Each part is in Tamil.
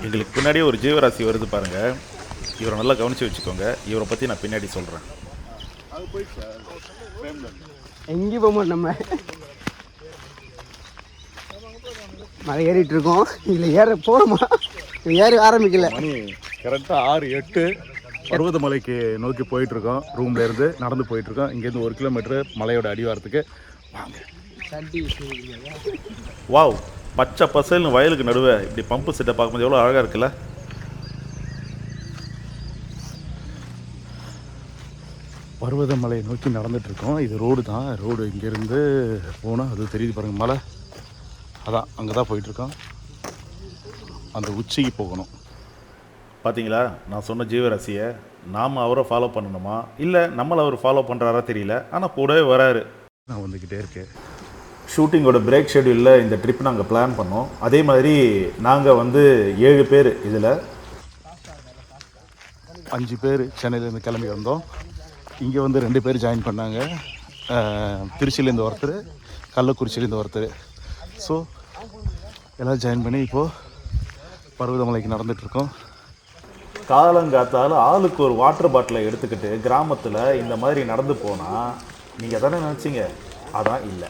எங்களுக்கு பின்னாடியே ஒரு ஜீவராசி வருது பாருங்கள். இவரை நல்லா கவனித்து வச்சுக்கோங்க. இவரை பற்றி நான் பின்னாடி சொல்கிறேன். எங்கேயும் போக மாட்டோம். நம்ம மலை ஏறிட்டு இருக்கோம். இதில் ஏற போகணுமா? ஏறி ஆரம்பிக்கல. மணி கரெக்டாக 6-8 பருவதமலைக்கு நோக்கி போயிட்டுருக்கோம். ரூம்லேருந்து நடந்து போயிட்டுருக்கோம். இங்கேருந்து 1 கிலோமீட்டரு மலையோட அடிவாரத்துக்கு வாங்க. வாவ், பச்சை பசல்னு வயலுக்கு நடுவே இப்படி பம்பு செட்டை பார்க்கும்போது எவ்வளோ அழகாக இருக்குல்ல. பருவதமலையை நோக்கி நடந்துகிட்ருக்கோம். இது ரோடு தான். ரோடு இங்கேருந்து போனால் அது தெரியுது பாருங்கள், மலை. அதான் அங்கே தான் போயிட்டுருக்கோம். அந்த உச்சிக்கு போகணும். பார்த்தீங்களா, நான் சொன்ன ஜீவராசியை நாம் அவரை ஃபாலோ பண்ணணுமா இல்லை நம்மளை அவர் ஃபாலோ பண்ணுறாரா தெரியல. ஆனால் கூடவே வராரு. நான் வந்துக்கிட்டே இருக்கேன். ஷூட்டிங்கோட பிரேக் ஷெட்யூலில் இந்த ட்ரிப் நாங்கள் பிளான் பண்ணோம். அதே மாதிரி நாங்கள் 7 பேர், இதில் 5 பேர் சென்னையிலேருந்து கிளம்பி வந்தோம். இங்கே 2 பேர் ஜாயின் பண்ணாங்க. திருச்சியிலேருந்து ஒருத்தர், கள்ளக்குறிச்சியிலேருந்து ஒருத்தர். ஸோ எல்லோரும் ஜாயின் பண்ணி இப்போது பருவதமலைக்கு நடந்துகிட்ருக்கோம். காலங்காத்தால் ஆளுக்கு ஒரு வாட்டர் பாட்டிலை எடுத்துக்கிட்டு கிராமத்தில் இந்த மாதிரி நடந்து போனால் நீங்கள் தானே நினச்சிங்க. அதான் இல்லை.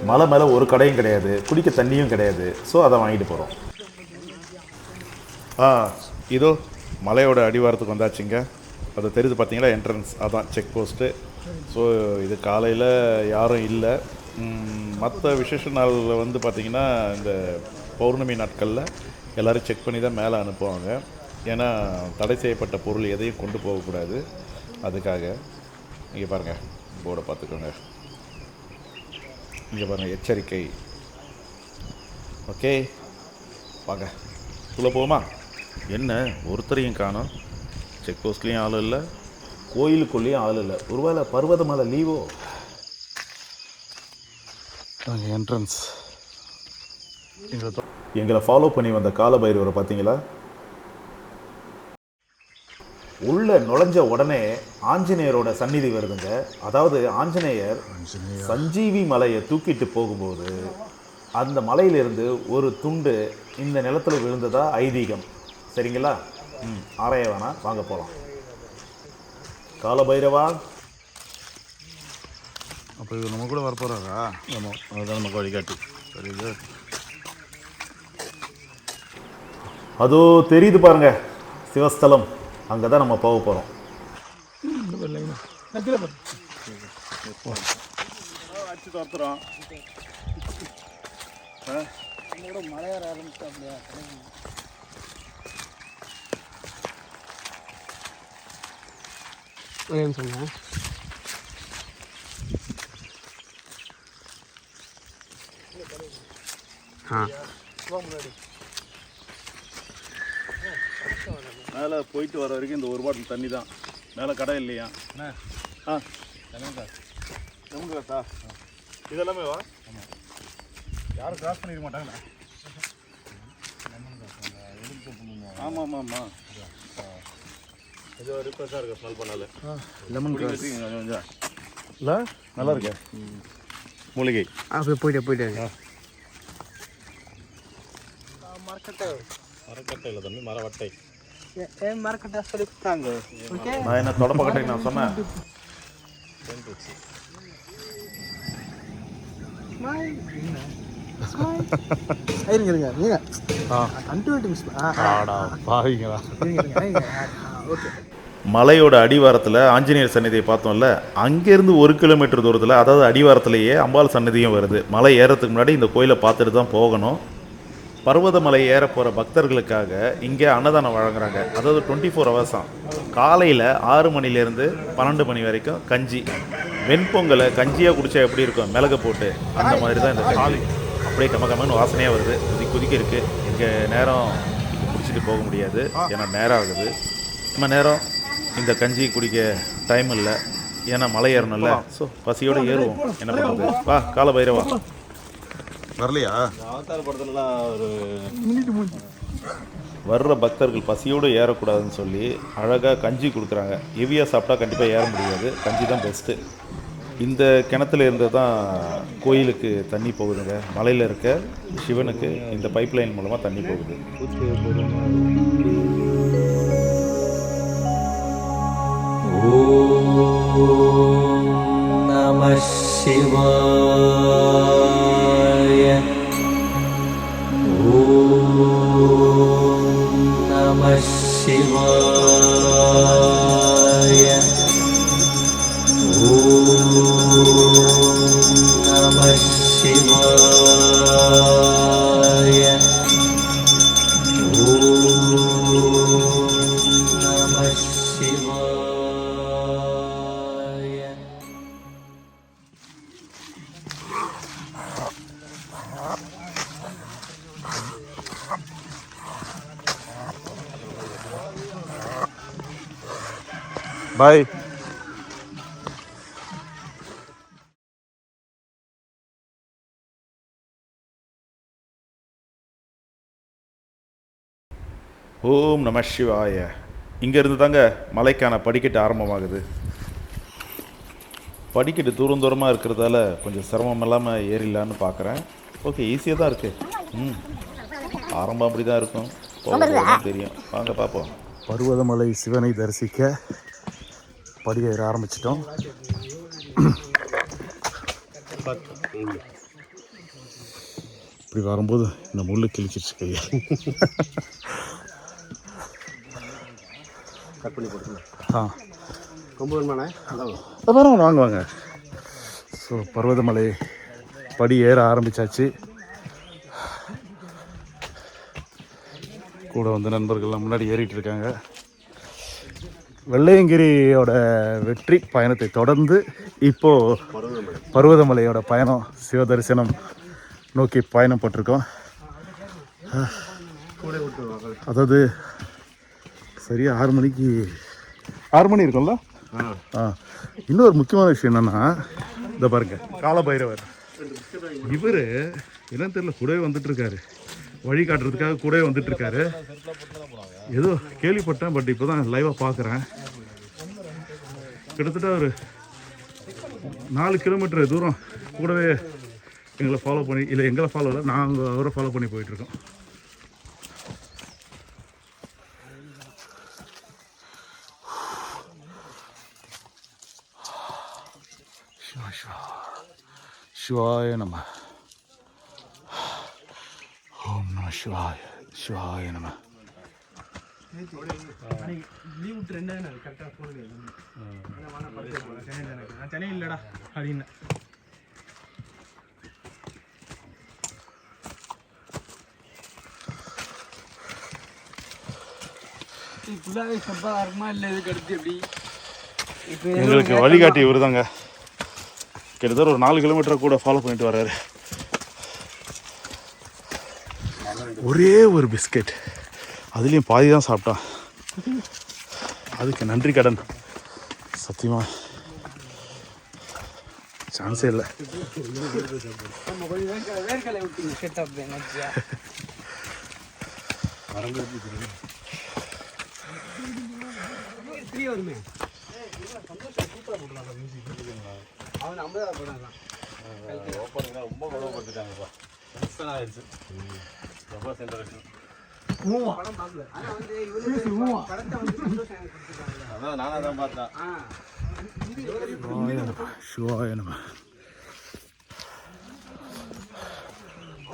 மலை மேலே ஒரு கடையும் கிடையாது, குடிக்க தண்ணியும் கிடையாது. ஸோ அதை வாங்கிட்டு போகிறோம். இதோ மலையோட அடிவாரத்துக்கு வந்தாச்சுங்க. அது தெரியுது பார்த்தீங்களா, என்ட்ரன்ஸ். அதான் செக் போஸ்ட்டு. ஸோ இது காலையில் யாரும் இல்லை. மற்ற விசேஷ நாளில் பார்த்திங்கன்னா இந்த பௌர்ணமி நாட்களில் எல்லோரும் செக் பண்ணி தான் மேலே அனுப்புவாங்க. ஏன்னா தடை செய்யப்பட்ட பொருள் எதையும் கொண்டு போகக்கூடாது. அதுக்காக இங்கே பாருங்கள், போர்டை பார்த்துக்கோங்க. இங்கே பாருங்கள், எச்சரிக்கை. ஓகே வாங்க உள்ளே போமா. என்ன ஒருத்தரையும் காணோம். செக் போஸ்ட்லேயும் ஆள் இல்லை, கோயிலுக்குள்ளேயும் ஆள் இல்லை. ஒருவேளை பருவதமலை லீவோ? என்ட்ரன்ஸ். எங்களை ஃபாலோ பண்ணி வந்த காலபைரவரை பார்த்தீங்களா? உள்ள நுழைஞ்ச உடனே ஆஞ்சநேயரோட சந்நிதி வருதுங்க. அதாவது ஆஞ்சநேயர் சஞ்சீவி மலையை தூக்கிட்டு போகும்போது அந்த மலையிலிருந்து ஒரு துண்டு இந்த நிலத்தில் விழுந்ததா ஐதீகம். சரிங்களா? ஆராய வேணாம், வாங்க போகலாம். காலபைரவா, அப்போ இது நம்ம கூட வரப்போகிறாரா? ஆமாம், அதுதான் நமக்கு வழிகாட்டி. சரி, அதோ தெரியுது பாருங்க சிவஸ்தலம். அங்கே தான் நம்ம போக போகிறோம். அச்சு துரத்துறோம். மலையேற ஆரம்பிச்சாப்லையா? சொல்லுங்க. மேலே போயிட்டு வர வரைக்கும் இந்த ஒரு பாட்டில் தண்ணி தான். மேலே கடை இல்லையா? லெமன் கிராஸா? இதெல்லாமே வா. ஆமாம், யாரும் கிராஸ் பண்ணிக்க மாட்டாங்களா? ஆமாம் ஆமாம் ஆமாம். இது ரிஃப்ரெஷ்ஷாக இருக்கு, ஸ்மெல் பண்ணால. லெமன் கிராஸ் இல்லை, நல்லா இருக்கு. மூலிகை. போயிட்டேன். மரக்கட்டை இல்லை தம்பி, மரவட்டை. மரக்கட்டை சொல்லி கொடுத்தாங்க. நான் என்ன தொடப்பக்கட்டை நான் சொன்னேன். மலையோட அடிவாரத்தில் ஆஞ்சநேயர் சன்னதியை பார்த்தோம்ல, அங்கேருந்து 1 கிலோமீட்டர் தூரத்தில், அதாவது அடிவாரத்திலேயே அம்பாள் சன்னதியும் வருது. மலை ஏறத்துக்கு முன்னாடி இந்த கோயிலை பார்த்துட்டு தான் போகணும். பர்வதமலை ஏற போகிற பக்தர்களுக்காக இங்கே அன்னதானம் வழங்குறாங்க. அதாவது 24 hours. காலையில் 6 மணிலேருந்து 12 மணி வரைக்கும் கஞ்சி. வெண்பொங்கலை கஞ்சியாக குடித்தா எப்படி இருக்கும், மிளகு போட்டு, அந்த மாதிரி தான் இந்த கஞ்சி. அப்படியே கமகமன்னு வாசனையாக வருது. குதிக்க இருக்குது. எங்கள் நேரம் இப்போ குடிச்சிட்டு போக முடியாது, ஏன்னா நேரம் ஆகுது. நம்ம நேரம் இந்த கஞ்சி குடிக்க டைம் இல்லை, ஏன்னா மலை ஏறணும்ல. ஸோ பசியோடு ஏறுவோம். என்ன பண்ணுறது? வா காலபைரவா. வரலையா? அவதார் படத்துலலாம் ஒரு வர்ற பக்தர்கள் பசியோடு ஏறக்கூடாதுன்னு சொல்லி அழகாக கஞ்சி கொடுக்குறாங்க. ஹெவியாக சாப்பிட்டா கண்டிப்பாக ஏற முடியாது. கஞ்சி தான் பெஸ்ட்டு. இந்த கிணத்துல இருந்து தான் கோயிலுக்கு தண்ணி போகுதுங்க. மலையில் இருக்க சிவனுக்கு இந்த பைப் லைன் மூலமாக தண்ணி போகுது. ஓம் நம சிவாய. ஓம் நம சிவாய. ஓம் நம சிவாய. ஓம் நம சிவாய. பாய். ஓம் நம சிவாய. இங்கேருந்து தாங்க மலைக்கான படிக்கட்டு ஆரம்பமாகுது. படிக்கட்டு தூரம் தூரமாக இருக்கிறதால கொஞ்சம் சிரமம் இல்லாமல் ஏறிடலான்னு பார்க்குறேன். ஓகே, ஈஸியாக தான் இருக்குது. ஆரம்பம் அப்படி தான் இருக்கும், போக தான் தெரியும். வாங்க பார்ப்போம். பர்வதமலை சிவனை தரிசிக்க படியேற ஆரம்பிச்சிட்டோம். இப்படி வரும்போது இந்த முள்ளு கிழிச்சிருச்சு கையை. கட் பண்ணி போட்டுருங்க. ரொம்ப அப்புறம் வாங்குவாங்க. ஸோ பர்வதமலை படி ஏற ஆரம்பித்தாச்சு. கூட வந்து நண்பர்கள்லாம் முன்னாடி ஏறிட்டு இருக்காங்க. வெள்ளையங்கிரியோட வெற்றி பயணத்தை தொடர்ந்து இப்போது பர்வதமலையோட பயணம் சிவ தரிசனம் நோக்கி பயணம் போட்டிருக்கோம். அதாவது சரியாக 6 மணி இருக்கும்ல. இன்னொரு முக்கியமான விஷயம் என்னென்னா, இந்த பாருங்க காலபைரவர். இவர் என்னன்னு தெரியல, கூடவே வந்துட்டுருக்காரு, வழி காட்டுறதுக்காக கூடவே வந்துட்டுருக்காரு. ஏதோ கேள்விப்பட்டேன், பட் இப்போ தான் லைவாக பார்க்குறேன். கிட்டத்தட்ட ஒரு 4 கிலோமீட்டர் தூரம் கூடவே எங்களை ஃபாலோ பண்ணி, இல்லை எங்களை ஃபாலோ இல்லை, நாங்கள் அவரை ஃபாலோ பண்ணி போயிட்டுருக்கோம். சிவாய நம. ஓம் நம சிவாய. சிவாய நம. சென்னை இல்லடா அப்படின்னு எங்களுக்கு வழிகாட்டி இவர் தாங்க. கிட்டத்தட்ட ஒரு 4 கிலோமீட்டர் கூட ஃபாலோ பண்ணிட்டு வர்றாரு. ஒரே ஒரு பிஸ்கெட், அதுலேயும் பாதி தான் சாப்பிட்டான். அதுக்கு நன்றி கடன் சத்தியமாக சான்ஸே இல்லை. ரொம்ப கவலைப்பட்டுட்டாங்கப்பா. ரொம்ப சென்டர் அதான் நானாக தான் பார்த்தேன். சிவாய நம.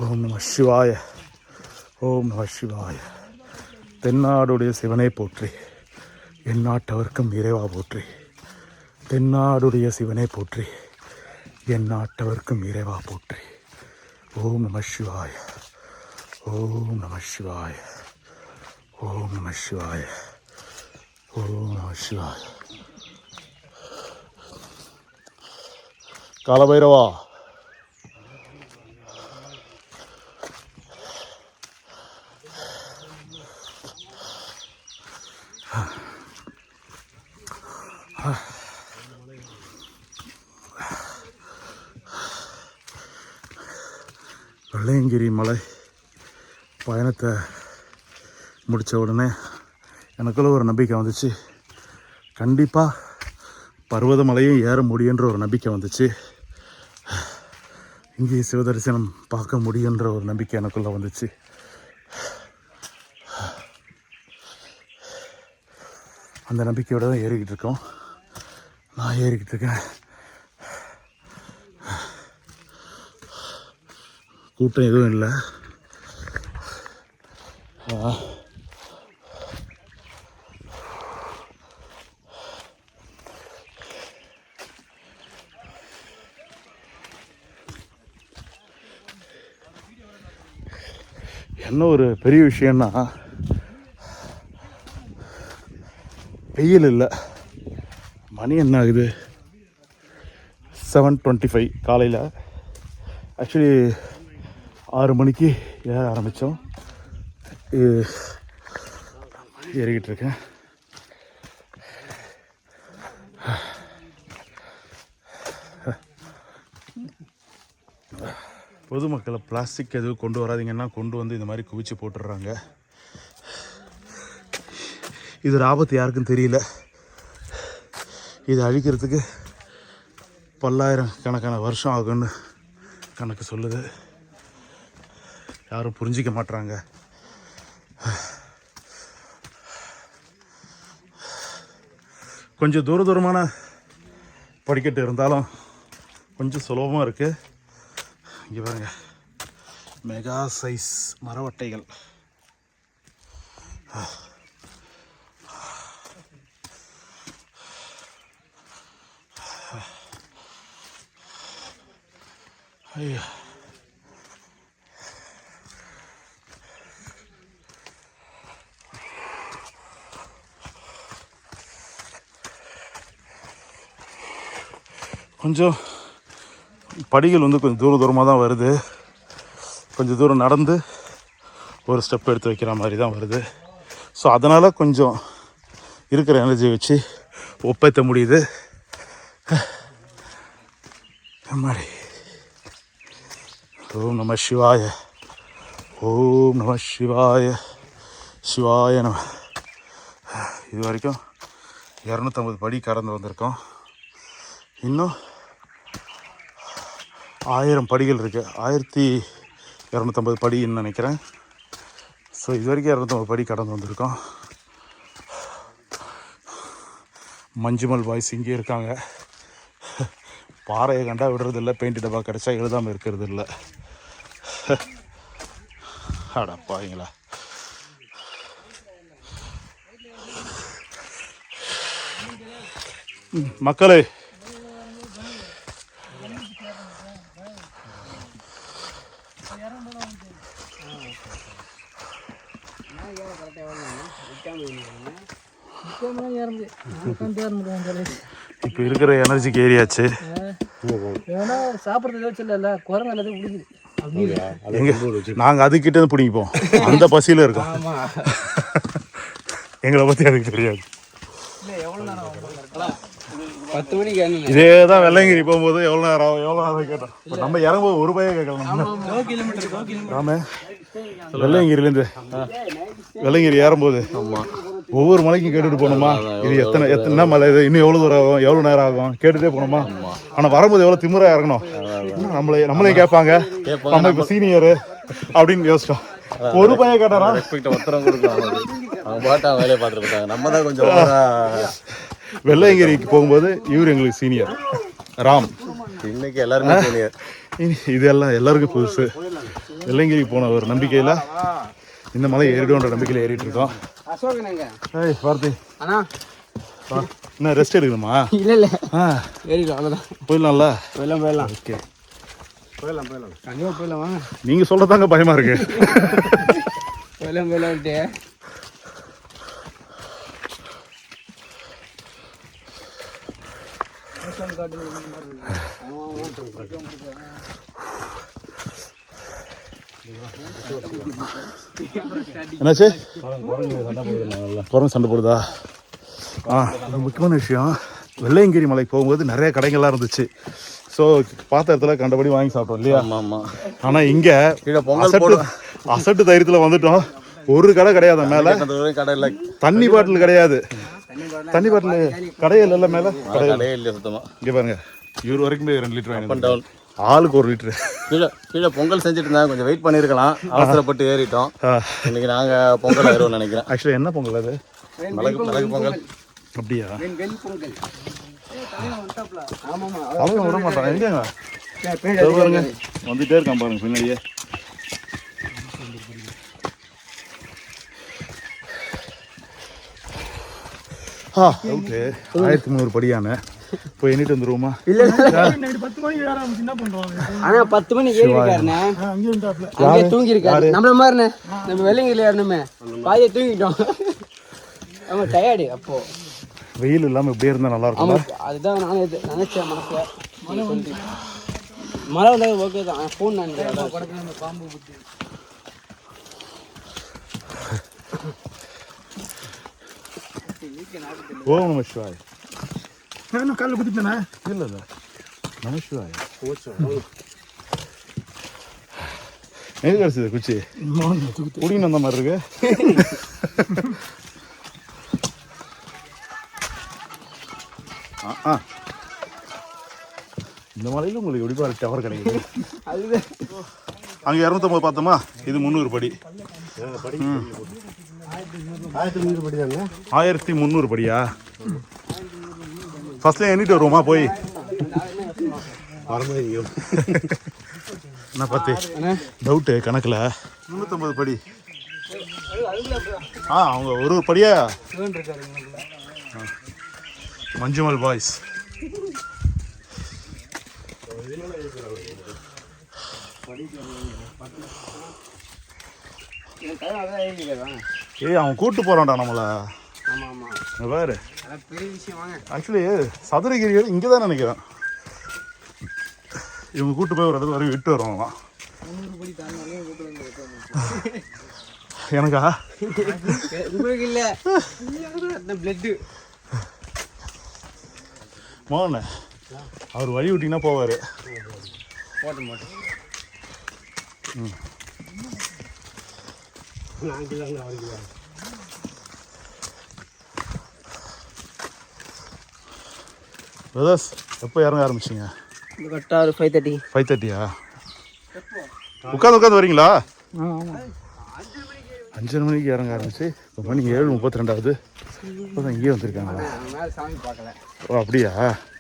ஓம் நம சிவாய. ஓம் நம சிவாய. தென்னாடுடைய சிவனை போற்றி, எந்நாட்டவர்க்கும் இறைவா போற்றி. தென்னாடுடைய சிவனை போற்றி, எந்நாட்டவர்க்கும் இறைவா போற்றி. ஓம் நம சிவாய. ஓம் நம சிவாய. ஓம் நம சிவாய. ஓம் நம சிவாய. காலபைரவா. வெள்ளையங்கிரி மலை பயணத்தை முடித்த உடனே எனக்குள்ள ஒரு நம்பிக்கை வந்துச்சு. கண்டிப்பாக பர்வதமலையும் ஏற முடியுன்ற ஒரு நம்பிக்கை வந்துச்சு. இங்கே சிவதரிசனம் பார்க்க முடியுன்ற ஒரு நம்பிக்கை எனக்குள்ளே வந்துச்சு. அந்த நம்பிக்கையோட தான் ஏறிக்கிட்டு இருக்கோம். நான் ஏறிக்கிட்டு இருக்கேன். கூட்டம் எதுவும் இல்லை. என்ன ஒரு பெரிய விஷயம்னா வெயில் இல்லை. மணி என்ன ஆகுது? 7:25 காலையில். ஆக்சுவலி 6 மணிக்கு ஏற ஆரம்பித்தோம். ஏறிக்கிட்டு இருக்கேன். பொதுமக்களை பிளாஸ்டிக் எதுவும் கொண்டு வராதிங்கன்னா கொண்டு வந்து இந்த மாதிரி குவிச்சு போட்டுடுறாங்க. இது ஆபத்து யாருக்கும் தெரியல. இது அழிக்கிறதுக்கு பல்லாயிரம் கணக்கான வருஷம் ஆகும்னு கணக்கு சொல்லுது. யாரும் புரிஞ்சிக்க மாட்றாங்க. கொஞ்சம் தூரமான படிக்கட்டு இருந்தாலும் கொஞ்சம் சுலபமாக இருக்குது. இங்கே பாருங்க, மெகா சைஸ் மரவட்டைகள். ஐயா, கொஞ்சம் படிகள் வந்து கொஞ்சம் தூரமாக தான் வருது. கொஞ்சம் தூரம் நடந்து ஒரு ஸ்டெப் எடுத்து வைக்கிற மாதிரி தான் வருது. ஸோ அதனால் கொஞ்சம் இருக்கிற எனர்ஜி வச்சு ஒப்பேற்ற முடியுது. மாதிரி ஓம் நம சிவாய, ஓம் நம சிவாய, சிவாய நம. இது வரைக்கும் 250 படி கடந்து வந்திருக்கோம். இன்னும் 1000 படிகள் இருக்குது. 1250 படின்னு நினைக்கிறேன். ஸோ இது வரைக்கும் 250 படி கடந்து வந்திருக்கோம். மஞ்சுமல் பாய்ஸ் இங்கே இருக்காங்க. பாறையை கண்டா விடுறதில்ல, பெயிண்ட் டப்பா கிடச்சா எழுதாமல் இருக்கிறது இல்லை. அடப்பாங்களா. மக்களே, இப்போ இருக்கிற எனர்ஜிக்கு ஏறியாச்சு. நாங்கள் அதுக்கிட்ட இருந்து பிடிப்போம். அந்த பசியில் இருக்கோம். எங்களை பற்றி அதுக்கு தெரியாது. 10 மணிக்கு இதே தான் வெள்ளையங்கிரி போகும்போது எவ்வளோ நேரம் ஆகும், எவ்வளோ நேரம் கேட்டோம். இப்போ நம்ம இறங்கும்போது ஒரு பையன் கேட்கலாம். ஆமாம், வெள்ளையங்கிரிலேருந்து வெள்ளையங்கிரி ஏறும்போது ஒவ்வொரு மலைக்கும் கேட்டுட்டு போகணுமா, இது எத்தனை மலை, இது இன்னும் எவ்வளோ தூரம் ஆகும், எவ்வளோ நேரம் ஆகும் கேட்டுகிட்டே போகணுமா. ஆனால் வரும்போது எவ்வளோ திமிரா இறங்கணும். நம்மளையும் கேட்பாங்க, நம்ம இப்போ சீனியரு அப்படின்னு யோசிச்சோம். ஒரு பையன் கேட்டாரா, நம்ம தான் கொஞ்சம் வெள்ளையங்கிரிக்கு போகும்போது இவர் எங்களுக்கு சீனியர் ராம். இன்னைக்கு எல்லாருமே சீனியர். இதெல்லாம் எல்லாருக்கும் புதுசு. வெள்ளையங்கிரிக்கு போன ஒரு நம்பிக்கையில் இந்த மலை ஏறிடும்ன்ற நம்பிக்கையில் ஏறிட்டு இருக்கோம். ஏய் பார்த்தி, என்ன ரெஸ்ட் எடுக்கணுமா? இல்லை ஏறிடும், அவ்வளோதான். போயிடலாம்ல? போயிடலாம். ஓகே, போயிடலாம் கண்டிப்பாக போயிடலாம். வாங்க, நீங்கள் சொல்லதாங்க பயமா இருக்கு. போயிடலாம்ட்டு என்னாச்சு? குரங்கு சண்டை போடுதா? முக்கியமான விஷயம், வெள்ளையங்கிரி மலைக்கு போகும்போது நிறைய கடைகள்லாம் இருந்துச்சு. ஸோ பார்த்த இடத்துல கண்டபடி வாங்கி சாப்பிட்டோம் இல்லையா? ஆனால் இங்கே அசட்டு தைரியத்தில் வந்துட்டோம். ஒரு கடை கிடையாது. மேலே கடை இல்லை, தண்ணி பாட்டில் கிடையாது. தண்ணி பாட்டில் கடையில் இல்லை மேலே கடையே இல்லை சுத்தமா. இங்கே பாருங்க, இவர் வரைக்கும் போய் 2 லிட்டர் அப் அண்ட் வாங்கி டவுன். ஆளுக்கு 1 லிட்டரு. கீழே கீழே பொங்கல் செஞ்சுட்டு இருந்தாங்க, கொஞ்சம் வெயிட் பண்ணியிருக்கலாம், அவசரப்பட்டு ஏறிட்டோம். இன்னைக்கு நாங்கள் பொங்கல் ஆயிடுவோம்னு நினைக்கிறேன். ஆக்சுவலாக என்ன பொங்கல் அது? மிளகு பொங்கல். அப்படியா? வெண் பொங்கல். ஆமாம்மா, அவங்க விட மாட்டான். எங்கேங்க பேர் இதோ பாருங்க, வந்துட்டே இருக்கான் பாருங்க பின்னாடியே. ஓகே, 1300 படியான போய் எண்ணிட்டு வந்துருவோமா? இல்லை நைட்டு 10 மணிக்கு வேற நம்ம என்ன பண்றோம்? ஆனா 10 மணிக்கு ஏறி இருக்காருண்ணே, அங்கேயும் இருந்தாப்ல. அங்கே தூங்கி இருக்காரு. நம்மள மாதிரிண்ணே, நம்ம வெள்ளைங்கிரில ஏறணுமே பாதியை தூங்கிட்டோம். ஆமா, டயர்டு. அப்போ வெயில் இல்லாமல் இப்படியே இருந்தால் நல்லா ஆமா, இருக்கும். அதுதான் நான் நினைச்சேன் மனசுல. மழை வந்தால் ஓகே தான். ஃபோன் நான் பாம்பு புத்தி ஓம் நம சிவாய். நான் காலைல குத்திட்டேனே. இல்லை இல்லை, நம சிவாய். எங்கே கிடச்சிது குச்சி? குடின்னு வந்த மாதிரி இருக்கு. இந்த மலையில் உங்களுக்கு எப்படி பாரு டவர் கிடைக்குது. அதுதான் அங்கே 250 பார்த்தோமா, இது 300 படி. 1300 படியா? ஃபர்ஸ்ட்ல எண்ணிட்டு வருவோமா போய்? என்ன பார்த்து டவுட்டு கணக்கில் 350 படி. அவங்க ஒரு படியா? மஞ்சுமல் பாய்ஸ். ஏய், அவன் கூட்டு போறான்டா நம்மள. ஆமா ஆமா, இங்க பாரு, பெரிய விஷயம். வாங்க. ஆக்சுவலி சதுரகிரி இங்கே தான் நினைக்கிறேன். இவங்க கூட்டு போய் ஒரு இடத்துல வரைக்கும் விட்டு வருவாங்களாம். எனக்கா? உங்களுக்கு இல்லை, பிளட்டு மோகன் அவர் வழி விட்டிங்கன்னா போவார். போட்ட மாட்டோம். பிரதர்ஸ், எப்போ இறங்க ஆரம்பிச்சிங்க? கரெக்டாக ஒரு 5:30. 5:30யா? உட்காந்து வரீங்களா? 5:30 மணிக்கு இறங்க ஆரம்பிச்சு இப்போ மணி 7:32 ஆகுது. இப்போ தான் இங்கேயே வந்திருக்காங்களா? மேலே சாமி பார்க்கல. ஓ அப்படியா?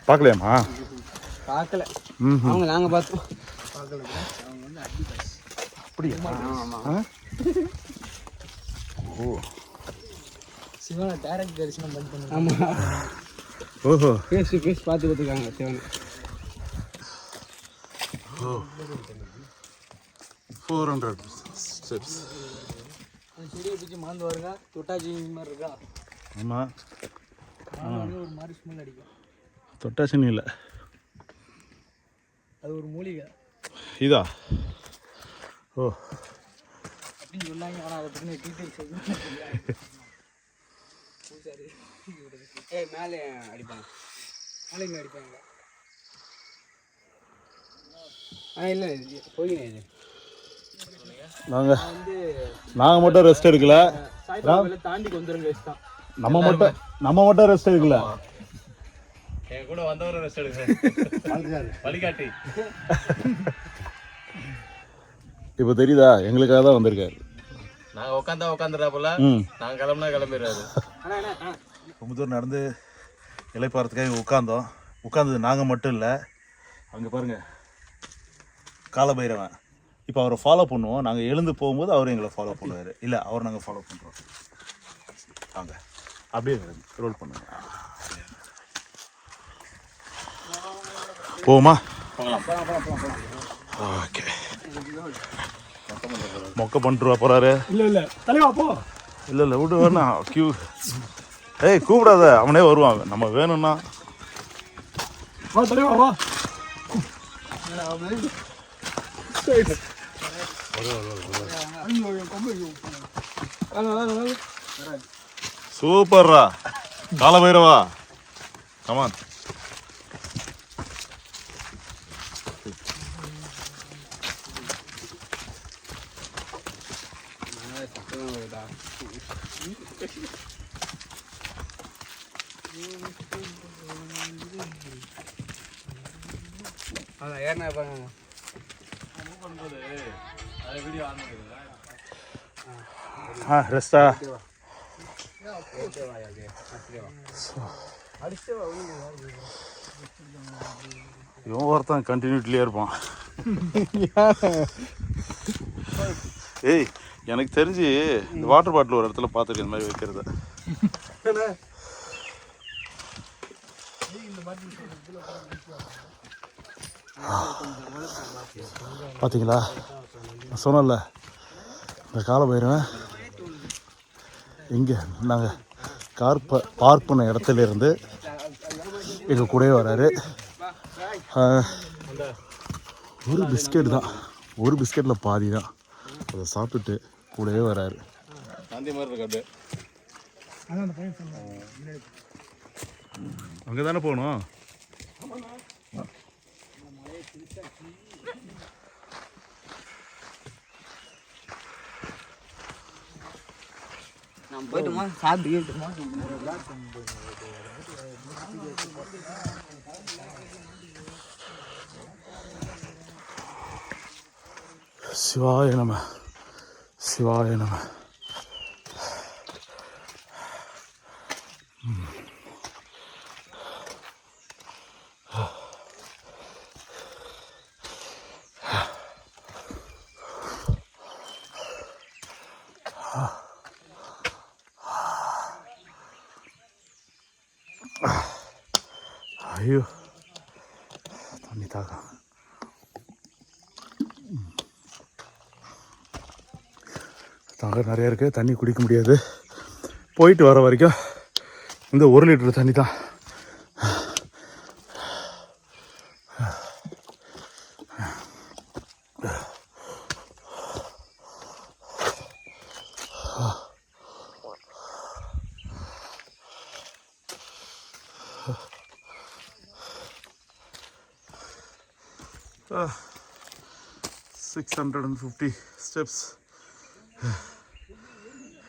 பார்க்கலையாம்மா? பார்க்கல. ம், அவங்க நாங்கள் பார்த்தோம். அப்படியா? ஆமாம். ஓ, சிவனை டைரக்ட் தரிசனம் பண்ணிட்டு. ஆமாம், ஓஹோ, பேஸ் டு பேஸ் பார்த்து கொடுத்துருக்காங்க சிவனை. 400 ஸ்டெப்ஸ். செடியை பிடிச்சி மறந்து வருங்க. தொட்டாச்சி மாதிரி இருக்கா? ஆமாம், ஒரு மாதிரி ஸ்மெல் அடிக்கும். தொட்டாச்சின்னு இல்லை, அது ஒரு மூலிகை இதா? ஓ, அப்படின்னு சொன்னாங்க. ஆனால் அதை பற்றி டீட்டெயில்ஸ் சரி. மேலே அடிப்பாங்க, மேலே அடிப்பாங்க. இல்லை போயிங்க. இது நாங்கள் மட்டும் ரெஸ்ட் எடுக்கல, தாண்டி வந்துருங்க. தான் நம்ம மட்டும் ரெஸ்ட் எடுக்கல. என் கூட வந்தவரும் ரெஸ்ட் எடுக்கிறேன், வழிகாட்டி. இப்போ தெரியுதா, எங்களுக்காக தான் வந்திருக்காரு. நாங்கள் உட்காந்துடா போல, நாங்கள் கிளம்புனா கிளம்பிடுறாரு. ரொம்ப தூரம் நடந்து இலைப்பாறதுக்காக உட்காந்தது நாங்கள் மட்டும் இல்லை. அங்கே பாருங்கள், காலபைரவன். இப்போ அவரை ஃபாலோ பண்ணுவோம். நாங்கள் எழுந்து போகும்போது அவர் எங்களை ஃபாலோ பண்ணுவார். இல்லை, அவர் நாங்கள் ஃபாலோ பண்ணுறோம். வாங்க, அப்படியே ரோல் பண்ணுங்க. போமா? ஓகே. மொக்க பண்ணிட்டு போகிறாரு. இல்லை தலைவா போ. இல்லை விட்டு வேணா கியூ. ஏய், கூப்பிடாத, அவனே வருவான். நம்ம வேணும்னா வா தலைவா வா. சூப்பர்ரா காலபைரவா, கமான். அதான் ஏறினா பாருங்க. ரெஸ்டா இவன் ஒருத்தன் கண்டினியூட்டிலே இருப்பான். ஏய் எனக்கு தெரிஞ்சு இந்த வாட்டர் பாட்டில் ஒரு இடத்துல பார்த்துருக்கேன் இந்த மாதிரி வைக்கிறத. பார்த்தீங்களா நான் சொன்னல இந்த காலபைரவன் இங்கே நாங்கள் கார் பார்க் பண்ண இடத்துல இருந்து எங்கள் கூடவே வராரு. ஒரு பிஸ்கெட் தான், ஒரு பிஸ்கெட்டில் பாதி தான், அதை சாப்பிட்டுட்டு கூடவே வராரு. காந்தி மாதிரி இருக்காது. அங்கே தானே போகணும். நம்ம போயிட்டுமா சாப்பிட்டுமா சிவாய நம, சிவாய நம. ஐயோ தண்ணி தாகம். தாகம் நிறையா இருக்குது, தண்ணி குடிக்க முடியாது. போயிட்டு வர வரைக்கும் இந்த 1 லிட்டர் தண்ணி தான். Uh, 650 steps.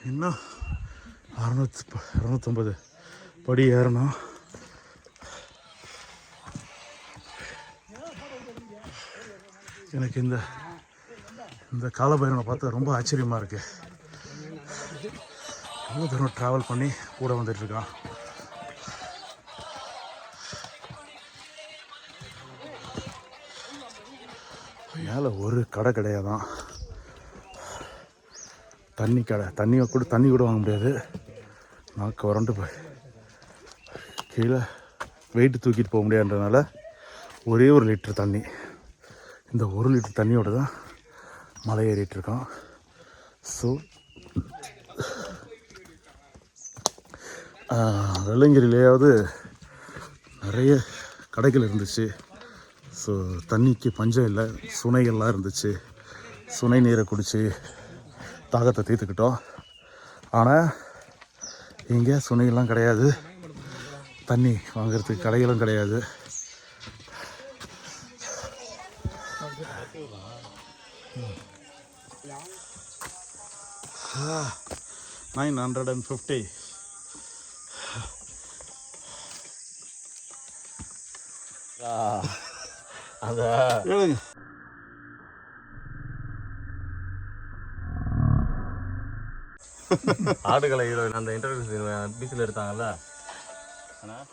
இன்னும் 250 படி ஏறணும். எனக்கு இந்த காலபைரவனை பார்த்தா ரொம்ப ஆச்சரியமாக இருக்குது. எவ்வளோ தூரம் ட்ராவல் பண்ணி கூட வந்துட்டுருக்கான். மேலே ஒரு கடை கிடையாதான். தண்ணி கடை, தண்ணி கூட வாங்க முடியாது. நாக்கு வறண்டு போய் கீழே வெயிட்டு தூக்கிட்டு போக முடியாதுன்றதுனால ஒரே 1 லிட்டர் தண்ணி. இந்த 1 லிட்டர் தண்ணியோடு தான் மலை ஏறிட்டுருக்கோம். ஸோ வெள்ளங்கிரிலேயாவது நிறைய கடைகள் இருந்துச்சு. ஸோ தண்ணிக்கு பஞ்சம் இல்லை, சுனைகள்லாம் இருந்துச்சு. சுனை நீரை குடித்து தாகத்தை தீர்த்துக்கிட்டோம். ஆனால் இங்கே சுனைகள்லாம் கிடையாது, தண்ணி வாங்கிறதுக்கு கடைகளும் கிடையாது. Ah, 950. அந்த ஏழுங்க ஆடுகளை ஹீரோயின் அந்த இன்டர்வியூ பீச்சில் எடுத்தாங்கல்ல. ஆனால்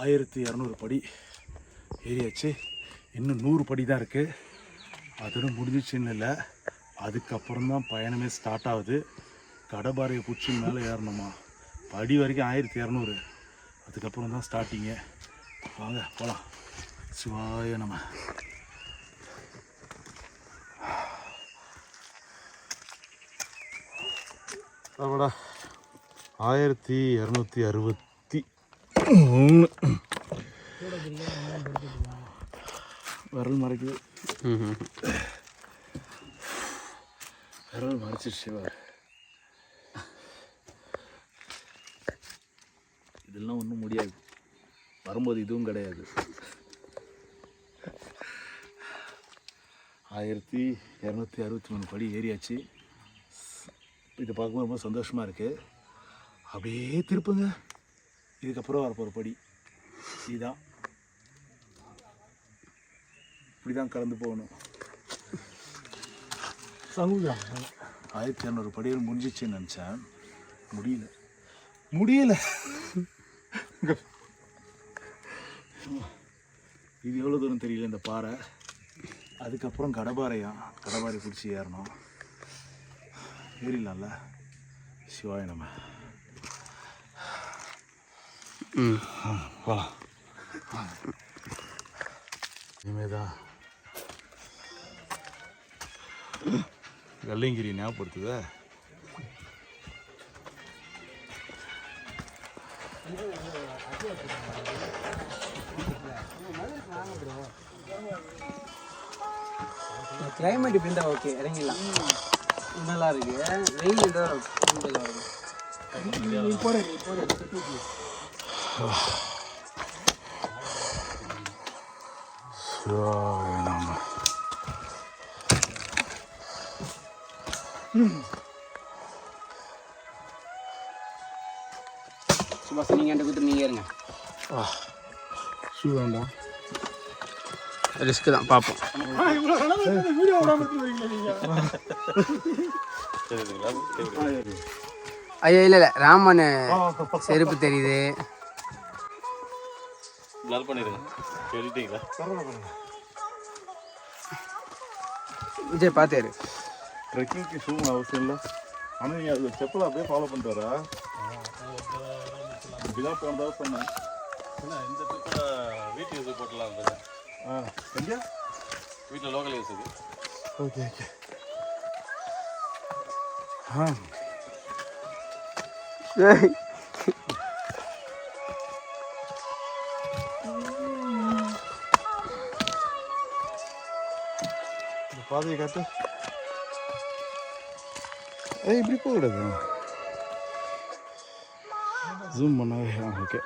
ஆயிரத்தி 200 படி ஏறியாச்சு. இன்னும் 100 படி தான் இருக்குது. அதோட முடிஞ்சிச்சுன்னு இல்லை, அதுக்கப்புறம் தான் பயணமே ஸ்டார்ட் ஆகுது. கடபாறையை பிடிச்சி மேலே ஏறணுமா, படி வரைக்கும் 1200, அதுக்கப்புறம் தான் ஸ்டார்டிங்கு. வாங்க போகலாம். சிவாய நம்ம அவ்வளோடா 1263 விரல் மறைக்குது. விரல் மறைச்சிருச்சு. அப்படிலாம் ஒன்றும் முடியாது. வரும்போது இதுவும் கிடையாது. 1263 படி ஏறியாச்சு. இதை பார்க்கும்போது ரொம்ப சந்தோஷமாக இருக்குது. அப்படியே திருப்புங்க. இதுக்கப்புறம் வரப்போகிற படி இதுதான். இப்படி தான் கடந்து போகணும். 1200 படிகள் முடிஞ்சிச்சுன்னு நினச்சேன். முடியல. இது எவ்வளோ தூரம் தெரியல இந்த பாறை. அதுக்கப்புறம் கடபாறை பிடிச்சி ஏறணும். ஏறிடலாம்ல. சிவாய நம்ம போகலாம். இனிமேதான் வெள்ளையங்கிரி ஞாபகப்படுத்துதே. கிளைமேட் இப்படி இருந்தால் ஓகே, இறங்கிடலாம். நல்லா இருக்கு. வெயில் இருந்தால் சும்மா நீங்கள் என்கிட்ட கொடுத்து நீங்கள் இருங்க. ஷூ வேண்டாம், ரிஸ்க்கு தான், பார்ப்போம். ஐயோ இல்லை ராமன் செருப்பு தெரியுது. விஜய் பார்த்தாரு. ட்ரெக்கிங்க்கு ஷூ அவசியம் இல்லை. ஆனால் நீங்கள் அதில் செப்பலை அப்படியே ஃபாலோ பண்ணிட்டு வரா. இப்படிதான் போனதாக சொன்னேன். இந்த ட்ரிப்பில் வீட்டு யூஸ் போட்டலாம். எங்கே வீட்டில் லோக்கல் யூஸுக்கு. ஓகே. பாதையை காட்டு. இப்படி போகக்கூடாது. ஜூம் பண்ணாவே ஓகே.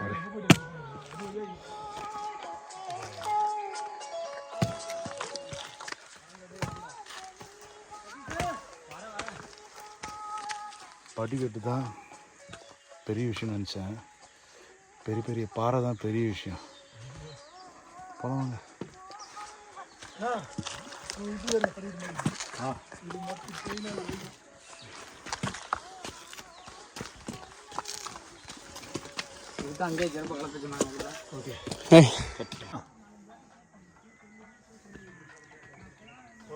படிக்கட்டு தான் பெரிய விஷயம் நினச்சேன். பெரிய பாறை தான் பெரிய விஷயம். போகலாங்க. அங்கே ஜெர்ப கலப்பிச்சுனாங்க. ஓகே,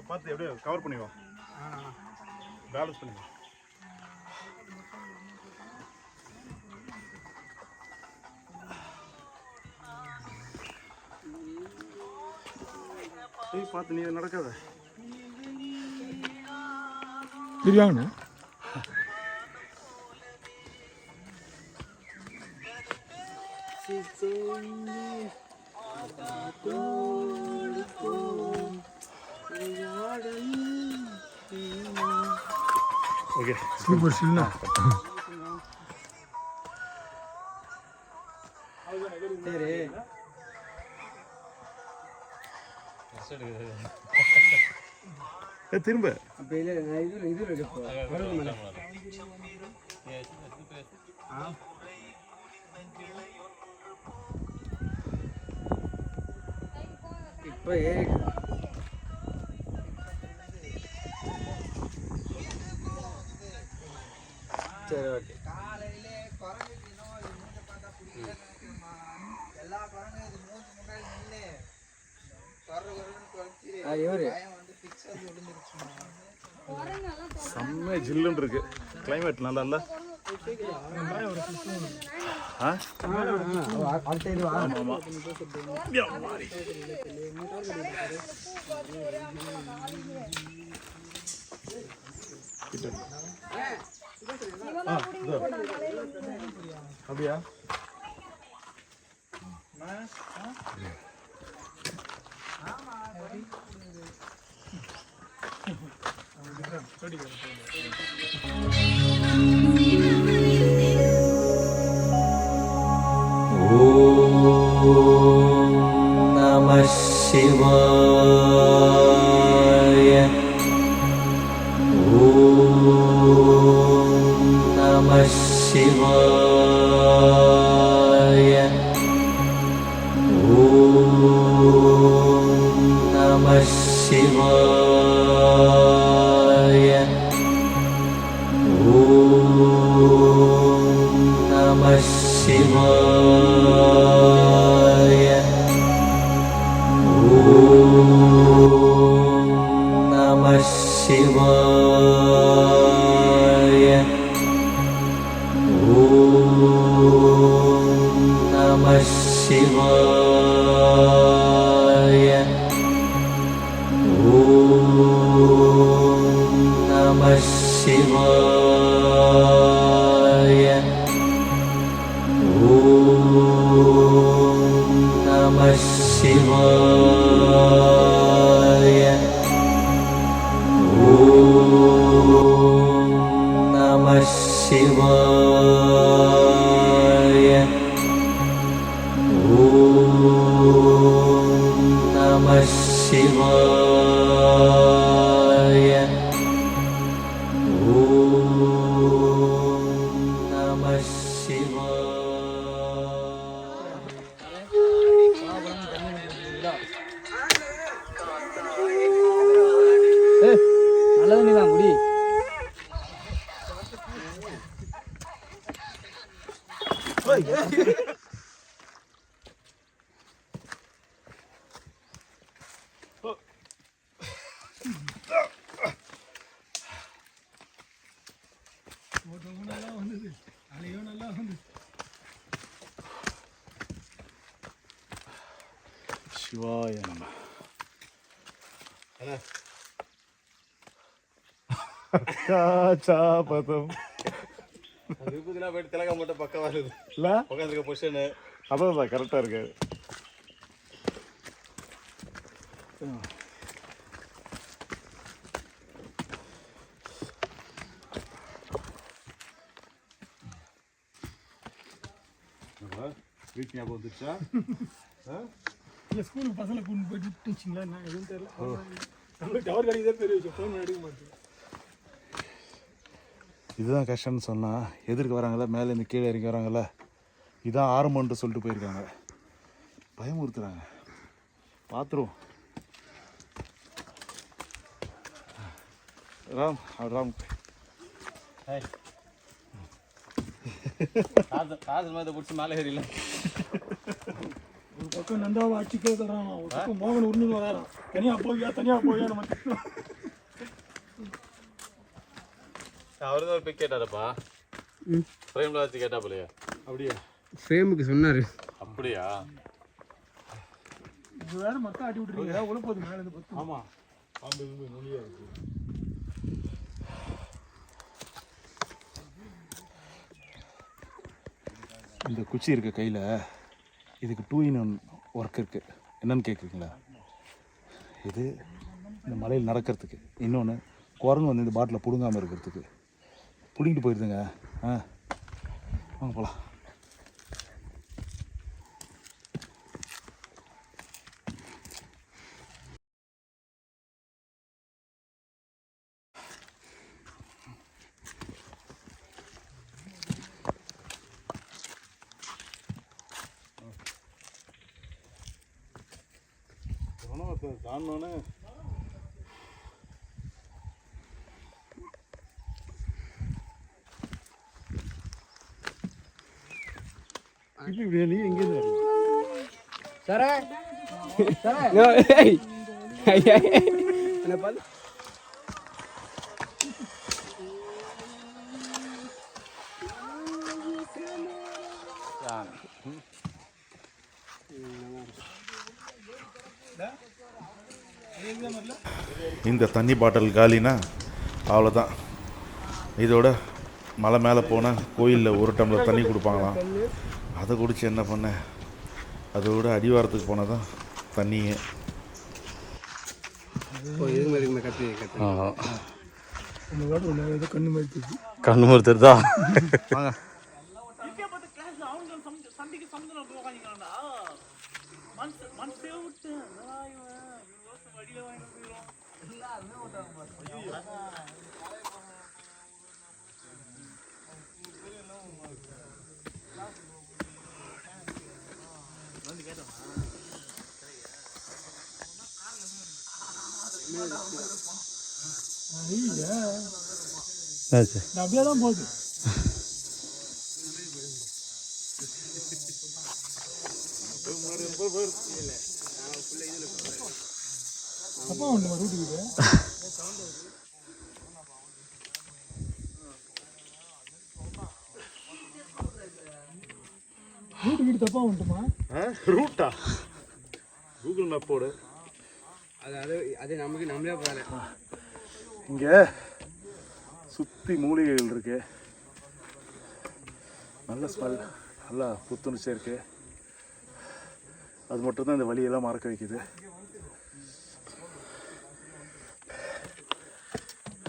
பார்த்து எப்படியோ கவர் பண்ணிக்கோ, பேலன்ஸ் பண்ணிக்கோ. பார்த்து நீ நடக்காத. பிரியாணி ஓகே, சூப்பர் சின்ன சரி திரும்ப அப்போ இல்லை நான் இது இப்போ சரி ஓகே. இவரு செம்ம ஜில்லுன்னு இருக்கு. கிளைமேட் நல்லா இல்லை. அப்படியா? Shivaya. Om Namah Shivaya. Om Namah Shivaya. Om Namah Shivaya. Om Namah Shivaya. Om Namah Shivaya. Om Namah Shivaya. Om Namah Shivaya. Om Namah Shivaya. நல்ல தண்ணி தான் குடி. சிவாய நம. பதம் திருப்பதினா போயிட்டு திலகா மட்டும் பக்கம் வருது இல்ல உட்காந்துருக்க பொசிஷனு. அதான் கரெக்டா இருக்கு. வீட்டு ஞாபகம் வந்துருச்சா? இல்லை ஸ்கூலுக்கு பசங்களை கூட்டு போயிட்டு வச்சிங்களா நான் எதுவும் தெரியல. நம்மளுக்கு டவர் கிடைக்குதே பெரிய விஷயம். ஃபோன் எடுக்க மாட்டேன். இதுதான் கஷ்டம்னு சொன்னால் எதிர்க்க வராங்கள, மேலேருந்து கீழே இறங்கி வராங்கள, இதான் ஆரம்பம்ன்ட்டு சொல்லிட்டு போயிருக்காங்க. பயமுறுத்துறாங்க. பார்த்துருவோம். ராம் ராம் காசு மாதிரி பிடிச்சி மேலே ஏறில. ஒரு பக்கம் நந்தாவை அடிச்சுக்கே தரான், ஒரு பக்கம் மோகன் உருண்டு வரான். தனியாக போவியா நம்ம திட்டுறோம். அவரு தான் போய் கேட்டாரப்பா. ஃப்ரேம்ல வச்சு கேட்டா போலையா? அப்படியா? ஃப்ரேமுக்கு சொன்னார். அப்படியா? இது வேற மக்கள் ஆட்டி விட்டுருக்கீங்க. உழப்பது மேலே இருந்து பார்த்து. ஆமாம், பாம்பு நுனியாக இருக்குது. இந்த குச்சி இருக்க கையில் இதுக்கு 2-in-1 ஒர்க் இருக்குது. என்னன்னு கேட்குறீங்களா? இது இந்த மலையில் நடக்கிறதுக்கு, இன்னொன்று குரங்கு வந்து இந்த பாட்டில் பிடுங்காமல் இருக்கிறதுக்கு. பிடிங்கிட்டு போயிருதுங்க. வாங்க போகலாம். தாண்டோன்னு இப்படி நீ எங்கேருந்து வரல? சாரே என்ன பார்த்து இந்த தண்ணி பாட்டில் காலினா அவ்வளோதான். இதோட மலை மேலே போனால் கோயிலில் 1 டம்ளர் தண்ணி கொடுப்பாங்களாம். அதை குடிச்சு என்ன பண்ணேன், அதோட அடிவாரத்துக்கு போனால் தான் தண்ணியே. கண்ணு மறுத்துருதா? ஐயா ஆச்சு இது அப்படியே தான் போகுது. தப்பா உண்டு ரூட்டுக்கிட்டு ரூட்டுக்கிட்டு தப்பா உண்டுமா? ரூட்டா கூகுள் மேப் போடு. அது நமக்கு நம்மளே போகல. இங்கே சுற்றி மூலிகைகள் இருக்கு, நல்ல ஸ்மெல், நல்லா புத்துணர்ச்சியாக இருக்கு. அது மட்டும்தான் இந்த வழியெல்லாம் மறக்க வைக்குது.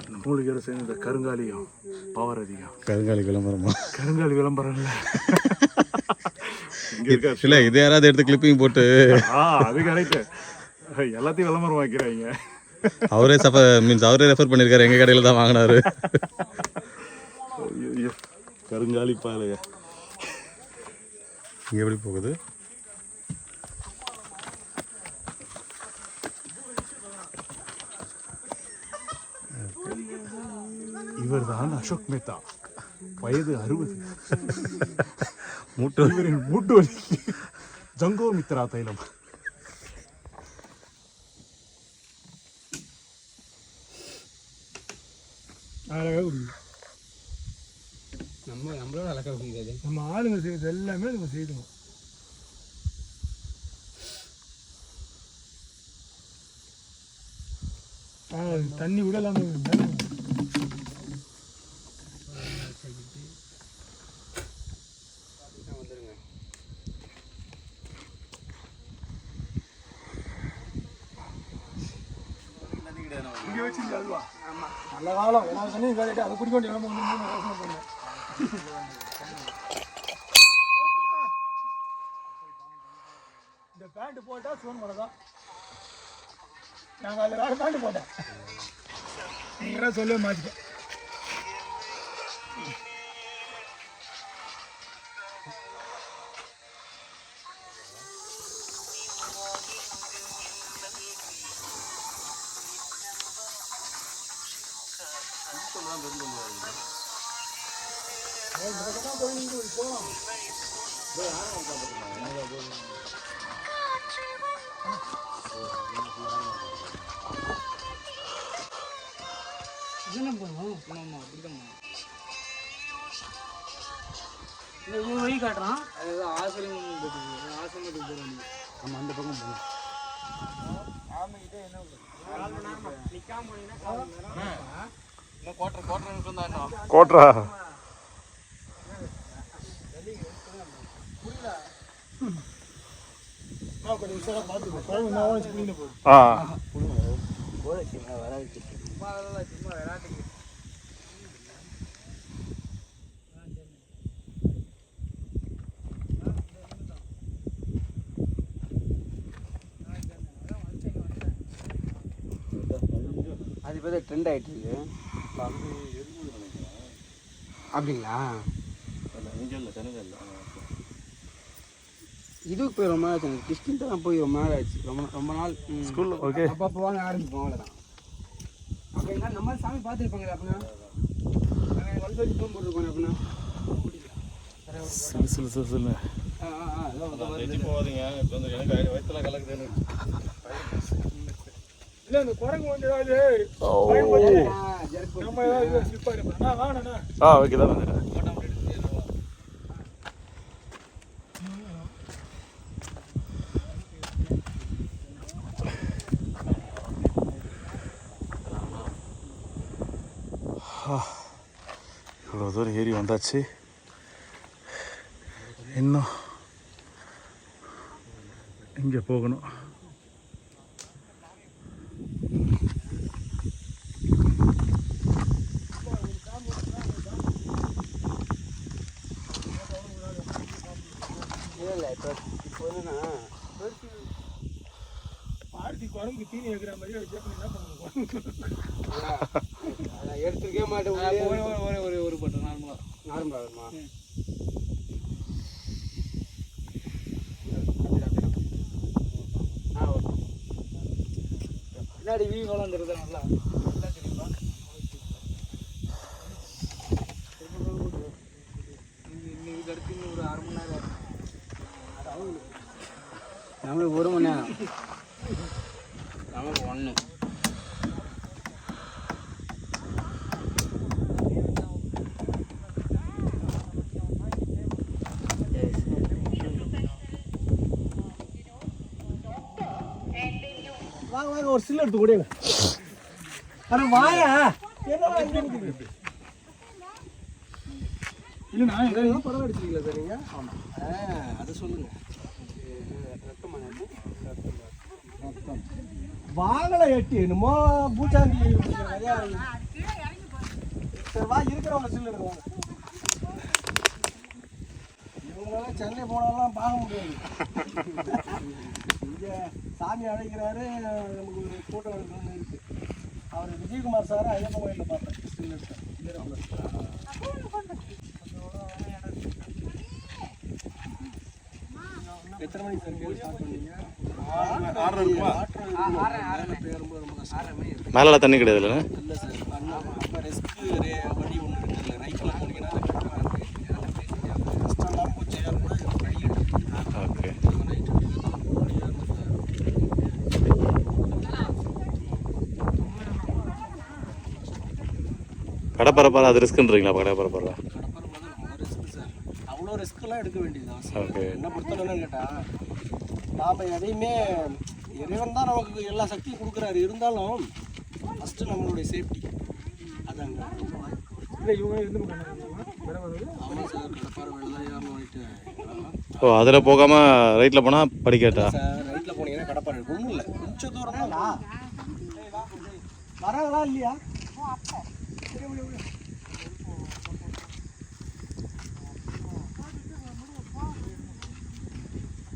இந்த மூலிகையோட சேர்ந்து இந்த கருங்காலியும் பவர் அதிகம். கருங்காலி விளம்பரமா? கருங்காலி விளம்பரம் இல்லை, இங்கே இருக்கா? இல்லை, இது யாராவது எடுத்து கிளிப்பிங் போட்டு அது கரெக்டு, எல்லாத்தையும் விளம்பரம் வைக்கிறாங்க. அவரே அவரே ரெஃபர் பண்ணியிருக்காரு, எங்கள் கடையில் தான் வாங்கினாரு. ஐயோ, கருங்காலி பாலைய இங்கே எப்படி போகுது? இவர் தான் அசோக் மேத்தா, வயது 60. மூட்டு மூட்டு வலி ஜங்கோ மித்ரா தைலம். அழகாக குடிக்குது. நம்மளோட அழகாக குடிக்காது. நம்ம ஆளுங்க செய்யறது எல்லாமே நம்ம செய்யணும். தண்ணி கூட இல்லாமல் நல்ல காலம் எல்லா தண்ணியும் வேலைட்டு அதை குடிக்க வேண்டிய யோசனை பண்ணேன். இந்த பேண்ட் போட்டா சோன் மலை தான். நாங்கள் அதில் வேறு பேண்ட் போட்டேன், நீங்கள் சொல்லவே மாற்றிட்டேன். வழி காட்டுறான். அதுதான் ஆசிரியர் போகிறோம். நம்ம அந்த பக்கம் போகணும். கோட்ரா கொஞ்சம் உஷாராக பார்த்துக்கோ, குழம்பு நான் புரியுது போகுது. அது இப்போ ட்ரெண்ட் ஆகிட்டு இருக்கு. அப்படிங்களா? இதுக்கு போய் ரொம்ப நாள் ஆச்சு, டிஸ்டன்ட்டாக போய் ரொம்ப நாள் ஆச்சு. ரொம்ப நாள் ஸ்கூலில் ஓகே. அப்போ வாங்க ஆரம்பிப்போம், அவ்வளோதான். அப்படின்னா நம்ம சாமி பார்த்துருப்பாங்களே அப்படின்னா வந்து வச்சு ஃபோன் போட்டுருப்பாங்க அப்படின்னா சிலு போகாதீங்க, இப்போ வந்து எனக்கு வயிற்றுலாம் கலக்குதுன்னு. இல்லை இந்த குரங்கு வந்து ஏதாவது நம்ம ஏதாவது ஸ்லிப்பாக இருப்பேன். வாங்கண்ணா ஓகே தான் வந்துடுறேன். இவ்வளோ தூரம் ஏறி வந்தாச்சு. இன்னும் இங்கே போகணும். இல்லை இப்போ என்னன்னா ஆர்த்தி குரங்கு தீனி வைக்கிற மாதிரி வச்சு என்ன பண்ணுவோம். எடுத்துருக்கே மாட்டேன். ஒரு பட்டம் நார்மலாக வருமா? பின்னாடி வியூ கோலம் தெரியுது நல்லா நல்லா தெரியுமா இன்னைக்கு அடுத்து இன்னும் ஒரு 1/2 மணி நேரம் நம்மளுக்கு 1 மணி நேரம் நமக்கு 1 வாங்க வாங்க ஒரு சில்லு எடுத்து கொடுங்க அட வாயா என்ன இல்ல நான் ஏதோ படம் அடிச்சிருக்கீங்களா சார் நீங்க ஆமா அதை சொல்லுங்க வாங்கலை எட்டி என்னமோ பூச்சாண்டி சரி வா இருக்கிறவங்க சில்லு எடுங்க இவங்களாம் சென்னை போனாலாம் பார்க்க முடியாது இங்கே சாமி அழைக்கிறாரு நமக்கு ஒரு ஃபோட்டோ எடுக்கணும்னு இருக்கு அவர் விஜயகுமார் சார் ஐயப்பன் கோயிலில் பார்த்தேன் ஸ்டில் எடுத்தேன் எத்தனை மணிக்கு சார் கேள்வி ஸ்டார்ட் பண்ணீங்க? 6 இருக்குமா? 6 பேரும்போது ரொம்ப கஷ்டம். மேலே தண்ணி கிடையாது இல்லை சார் அப்போ ரெஸ்க்கு வண்டி ஒன்று இருக்குல்ல ரைட்டில் போனீங்கன்னா கஷ்டம்லாம் போச்சு ஓகே கடப்பரப்பாறை அது ரிஸ்க்குன்றீங்களா கடப்பரப்பாறை அவ்வளோ ரிஸ்க்கெல்லாம் எடுக்க வேண்டியது ஓகே என்ன பொறுத்தவரைன்னு கேட்டால் நாம் எதையுமே இறைவன் தான் நமக்கு எல்லா சக்தியும் கொடுக்குறாரு இருந்தாலும் ஃபஸ்ட்டு நம்மளுடைய சேஃப்டி அதாங்க இவங்க இருந்து ஆமாம் சார் கடப்பாறை வேலை தான் ஏறணும் ஆகிட்டு ஓ அதில் போகாமல் ரைட்டில் போனால் படிக்கட்டா சார் ரைட்டில் போனீங்கன்னா கடப்பாறை ஒன்றும் இல்லை கொஞ்சம் தூரம் தான் வராங்களா இல்லையா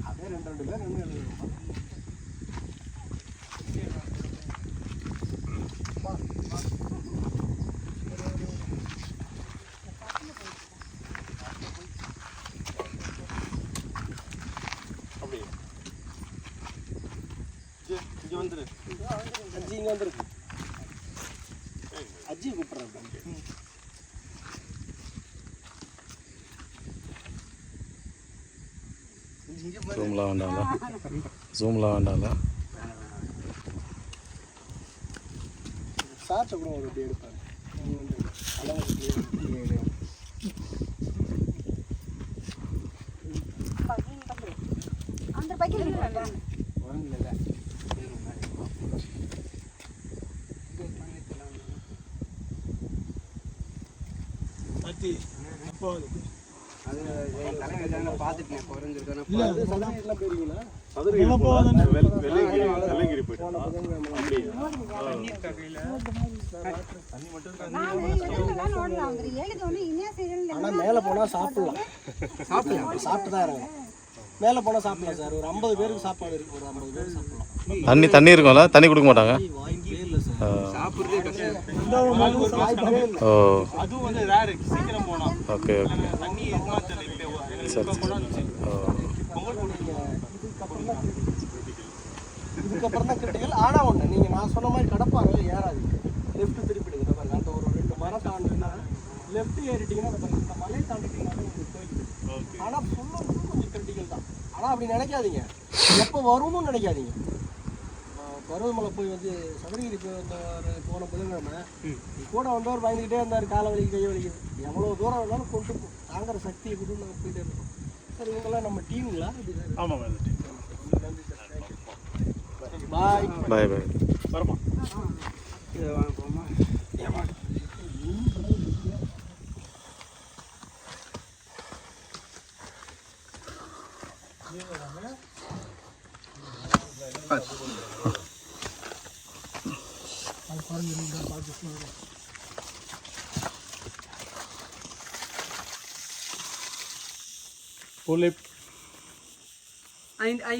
அதே 2 பேர் நின்று இங்கே வந்துரு அஜி இங்கே வந்துருக்கு அஜி கூப்பிட்றேன் ஜூம்லாம் வேண்டாம்ல சார்ஜ் கூட ஒரு அப்படி எடுப்பாங்க அந்த பக்கெட் அது என் தலைவர் பார்த்துட்டேன் குறைஞ்சிருக்கேன் இல்லை அது சதுரகிரிலாம் போயிருக்கீங்களா வெள்ளையங்கிரி போயிட்டு ஆனால் மேலே போனால் சாப்பிட்லாம் சாப்பிட்டு தான் இறங்கணும் மேலே போனால் சாப்பிடலாம் சார் ஒரு 50 பேருக்கு சாப்பாடு இருக்குது ஒரு 50 பேருக்கு சாப்பிடலாம் தண்ணி இருக்கும்ல தண்ணி கொடுக்க மாட்டாங்க வாய்ப்பே இல்லை சார் சாப்பிட்றதே கஷ்டம் வாய்ப்பே இல்லை ஓ அதுவும் வந்து ரேர் சீக்கிரம் போனோம் ஓகே ஓகே தண்ணி சரி ஓ இதுக்கப்புறம் தான் கிரிட்டிக்கல் ஆனால் ஒன்று நீங்கள் நான் சொன்ன மாதிரி கடப்பாறையில் ஏறாது லெஃப்ட் திருப்பிடுங்க பாருங்க அந்த ஒரு 2 மரம் தாண்டினா லெஃப்ட் ஏறிட்டிங்கன்னா இந்த மலையை தாண்டிட்டீங்கன்னா உங்களுக்கு போயிடுது ஆனால் ஃபுல்லாக கொஞ்சம் கிரிட்டிக்கல் தான் ஆனால் அப்படி நினைக்காதீங்க எப்போ வரும்னு நினைக்காதீங்க பருவமலை போய் வந்து சதுரகிரி போன புதன்கிழமை கூட வந்தவர் பயந்துக்கிட்டே இருந்தார் காலை வலிக்கு கை வலிக்குது எவ்வளோ தூரம் இருந்தாலும் கொண்டு தாங்குற சக்தியை கொடுத்து நாங்கள் போயிட்டே இருக்கோம் சார் இவங்கெல்லாம் நம்ம டீமுங்களா ஆமாம் நன்றி சார் பாய் பாய் பாய் வரமா இதை வாங்க போமா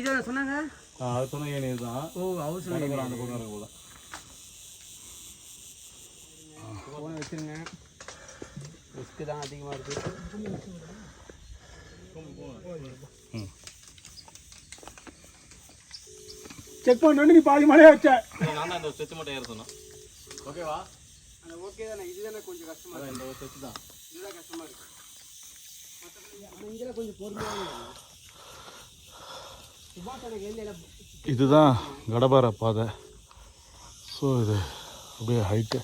இதோட சொன்னாங்க அது சொன்ன ஏனி தான் ஓ அவர் சொன்னாங்க அந்த பக்கம் இருக்க போல ஃபோனை வச்சுருங்க ரிஸ்க்கு தான் அதிகமாக இருக்குது செக் பண்ணி நீ பாதி மழையா வச்ச நான் தான் இந்த ஸ்டெச் மட்டும் ஏற சொன்னேன். ஓகேவா? அந்த ஓகே தானே, இதுதானே கொஞ்சம் கஷ்டமா அதான் இருக்கு. இந்த ஒரு ஸ்டெச் தான். இதுதான் கஷ்டமா இருக்கு. ஆனால் இங்கே கொஞ்சம் பொறுமையாக இருக்கும். சுபாஷ் எனக்கு எந்த இதுதான் கடபார பாதை. ஸோ இது அப்படியே ஹைட்டு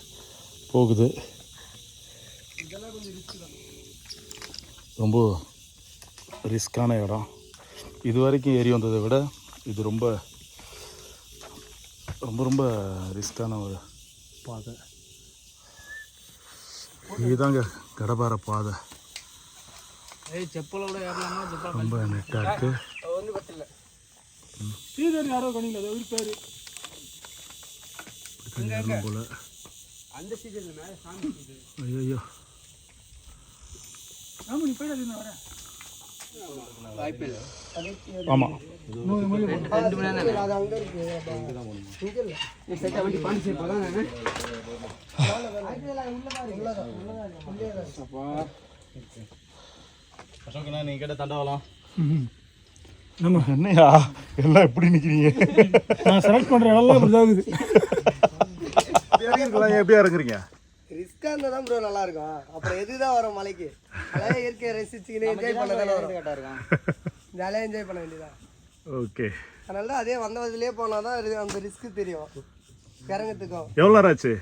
போகுது. ரொம்ப ரிஸ்கான இடம். இது வரைக்கும் ஏறி வந்ததை விட இது ரொம்ப ரொம்ப ரொம்ப ரிஸ்கான ஒரு பாதை. இதுதாங்க கடபார பாதை. செப்பலோட ஏறலாமா? செப்பல் ரொம்ப நெட்டாக இருக்குது. வந்து பத்தில ஸ்ரீதர் யாரோ கணிங்களா அது ஒரு பேர் போல. அந்த சீசன்ல மேலே சாமி சீசன். ஐயோ ஆமாம் நீ போயிடாது நான் வரேன். வாய்ப்பு இல்லை. ஆமாம். ரெண்டு மணி நேரம் அது அங்கே இருக்கு. இங்கே இல்லை. நீ செட்டை வண்டி பாண்டிச்சேரி போதான் அசோக்ண்ணா நீங்கள் கேட்ட தண்டவாளம். நம்ம என்னையா எல்லாம் எப்படி நிற்கிறீங்க? நான் செலக்ட் பண்ணுற இடம்லாம் இப்படி தான் இருக்குது. எப்படியா இருக்கிறீங்க? ரிஸ்காக இருந்தால் தான் ப்ரோ நல்லா இருக்கும். அப்புறம் எதுதான் வரும் மலைக்கு? அதான் இயற்கையை ரசிச்சுக்கின்னு என்ஜாய் பண்ண தானே வரும். ஜாலியாக என்ஜாய் பண்ண வேண்டியதான். ஓகே. அதனால தான் அதே வந்த வயதுலேயே போனால் தான் அந்த ரிஸ்க்கு தெரியும் இறங்கத்துக்கும். எவ்வளோ நேரம் ஆச்சு?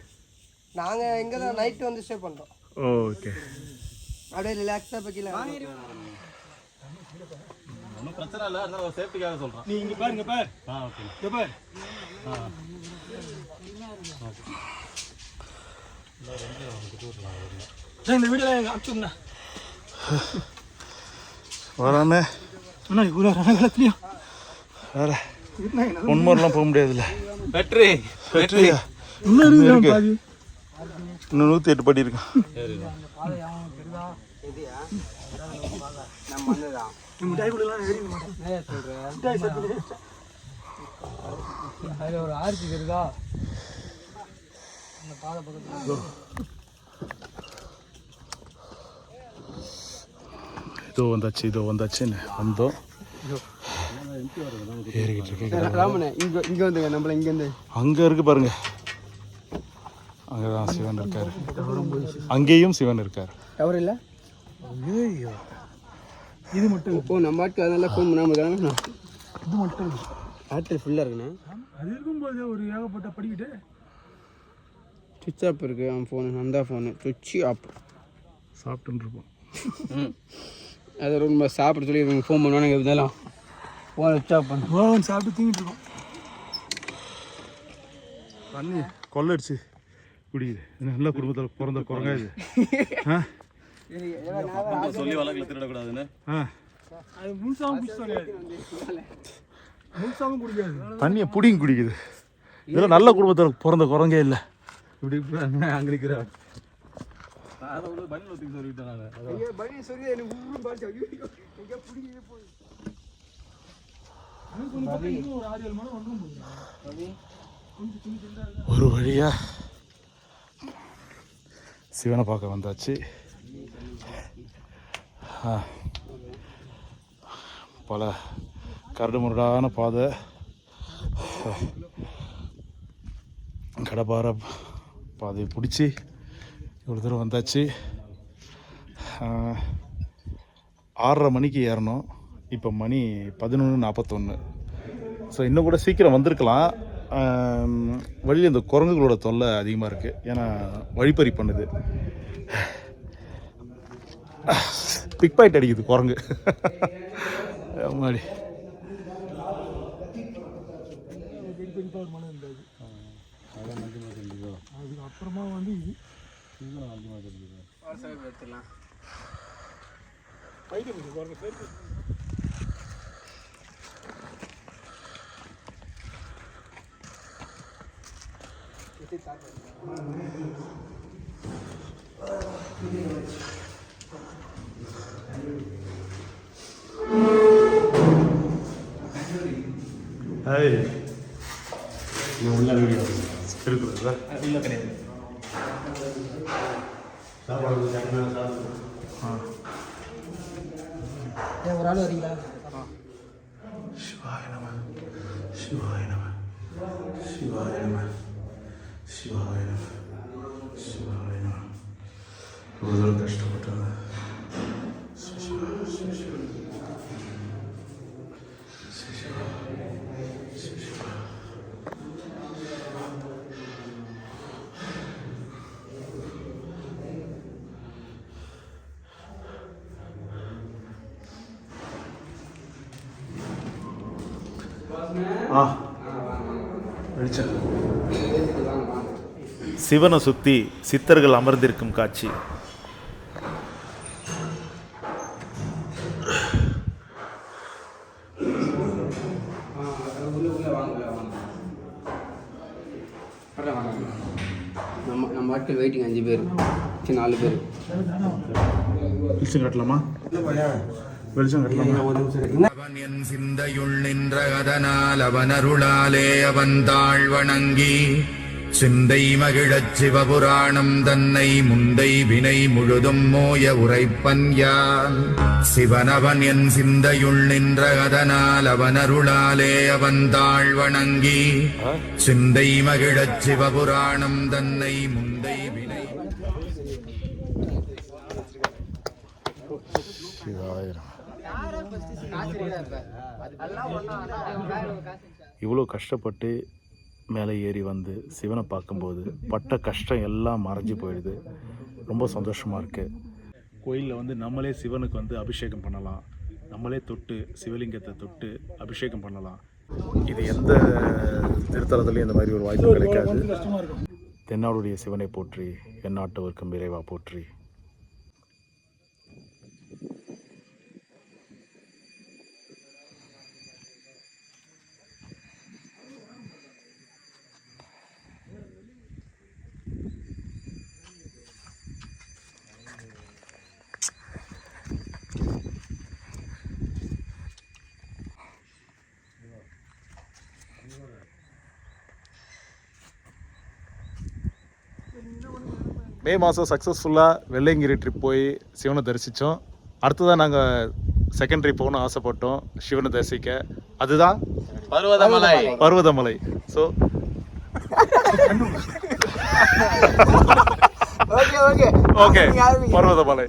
நாங்கள் இங்கே தான் நைட்டு வந்து ஸ்டே பண்ணுறோம். ஓகே. அப்படியே ரிலாக்ஸாக இப்போ கீழே ஒன்றும் பிரச்சனை இல்லை, அதனால ஒரு சேஃப்டிக்காக சொல்கிறேன். நீ இங்கே பாருங்க பார். ஓகே. இங்கே பார். இந்த வீடியோ அனுப்பிச்சுண்ணா. வரானே அண்ணா இவ்வளோ ரணகாலத்துலையும் வேற ஒன்மோர்லாம் போக முடியாதுல்ல. பேட்டரி பேட்டரியா இன்னும் இருக்கு. இன்னும் 108 படி இருக்கான். மிட்டாய் கொடுக்கலாம் அதில் ஒரு ஆர்ச்சி இருக்குதா அந்த பாதை பக்கத்தில். இதோ வந்தாச்சுன்னு வந்தோம். ஏறிக்கிட்டு இருக்கு. ராமனே இங்கே வந்துங்க நம்மள இங்கேருந்து அங்கே இருக்கு பாருங்க. அங்கே தான் சிவன் இருக்காரு. அங்கேயும் சிவன் இருக்கார். டவர் இல்லை. ஐயோ இது மட்டும் இப்போ நம்ம பாட்டுக்கு அதனால ஃபோன் பண்ணாமல் இருக்காங்க. இது மட்டும் பேட்டரி ஃபுல்லாக இருக்குண்ணா. அது இருக்கும்போது ஒரு ஏகப்பட்ட படிக்கிட்டு சுவிட்ச் ஆஃப் இருக்குது. அவன் ஃபோனு அந்த ஃபோனு சுவிட்ச் ஆஃப். சாப்பிட்டுன்னு இருப்போம். அதை ரொம்ப சாப்பிட சொல்லி இவங்க ஃபோன் பண்ணுவாங்க. இருந்தாலும் ஃபோனை சுவிட்ச் ஆஃப் பண்ண சாப்பிட்டு தூங்கிட்டு இருக்கோம். தண்ணி கொள்ளடிச்சு குடிக்குது. நல்ல குடும்பத்தில் பிறந்த குரங்கா இது. சொல்லி வழக்கில் திருடக்கூடாதுன்னு. அது முழுசாவும் குடிச்சு கிடையாது. முழுசாவும் குடிக்காது. தண்ணியை புடிங்க குடிக்குது. இதெல்லாம் நல்ல குடும்பத்தில் பிறந்த குரங்கே இல்லை. இப்படி அங்கே நிற்கிறேன். அதை விட பனி ஒத்துக்கு சொல்லிவிட்டேன் நான். பனி சொல்லி எனக்கு ஊரும் பாட்டு எங்கே பிடிக்கவே போகுது. ஒரு 6-7 மணி ஒன்றும் போகுது. ஒரு வழியா சிவனை பார்க்க வந்தாச்சு. பல கரடு முரடான பாதை. கடப்பார பாதையை பிடிச்சி இவ்வளோ தூரம் வந்தாச்சு. 6:30 மணிக்கு ஏறணும். இப்போ மணி 11:41. ஸோ இன்னும் கூட சீக்கிரம் வந்திருக்கலாம். வழியில் இந்த குரங்குகளோட தொல்லை அதிகமாக இருக்குது. ஏன்னா வழிப்பறி பண்ணுது. பிக் பாயிண்ட் அடிக்குது குரங்கு. மாதிரி அப்புறமா வந்து இது எடுத்துடலாம். உள்ள வீடியோ இருக்குல்ல? இல்லை கிடையாது. ஒரு ஆள் வரீங்களா? சிவாய நம சிவாய நம சிவாய நம. சிவாய சிவாய இவ்வளோ கஷ்டப்பட்டாங்க. வெளிச்சம் சிவனை சுற்றி சித்தர்கள் அமர்ந்திருக்கும் காட்சி. நம்ம ஆட்கள் வெயிட்டிங் 5 பேர் 4 பேர். வெளிச்சம் கட்டலாமா? வெளிச்சம் கட்டலாமா? அவன் என் சிந்தையுள் நின்ற அதனால் அவனருளாலே அவன் தாழ் வணங்கி சிந்தை மகிழச் சிவபுராணம் தன்னை முந்தை வினை முழுதும் மோய உரைப்பன் யான். சிவனவன் என் சிந்தையுள் நின்ற அதனால் அவனருளாலே அவன் தாழ் வணங்கி சிந்தை மகிழச் சிவபுராணம் தன்னை முந்தை வினை. இவ்வளோ கஷ்டப்பட்டு மேலே ஏறி வந்து சிவனை பார்க்கும்போது பட்ட கஷ்டம் எல்லாம் மறைஞ்சு போயிடுது. ரொம்ப சந்தோஷமாக இருக்குது. கோயிலில் வந்து நம்மளே சிவனுக்கு வந்து அபிஷேகம் பண்ணலாம், நம்மளே தொட்டு சிவலிங்கத்தை தொட்டு அபிஷேகம் பண்ணலாம். இது எந்த திருத்தலத்துலேயும் இந்த மாதிரி ஒரு வாய்ப்பு கிடைக்காது. தென்னாடுடைய சிவனை போற்றி, எந்நாட்டவர்க்கும் இறைவா போற்றி. மே மாதம் சக்ஸஸ்ஃபுல்லாக வெள்ளையங்கிரி ட்ரிப் போய் சிவனை தரிசித்தோம். அடுத்ததான் நாங்கள் செகண்ட் ட்ரிப் போகணும்னு ஆசைப்பட்டோம் சிவனை தரிசிக்க. அதுதான் பர்வதமலை. ஸோ ஓகே பர்வதமலை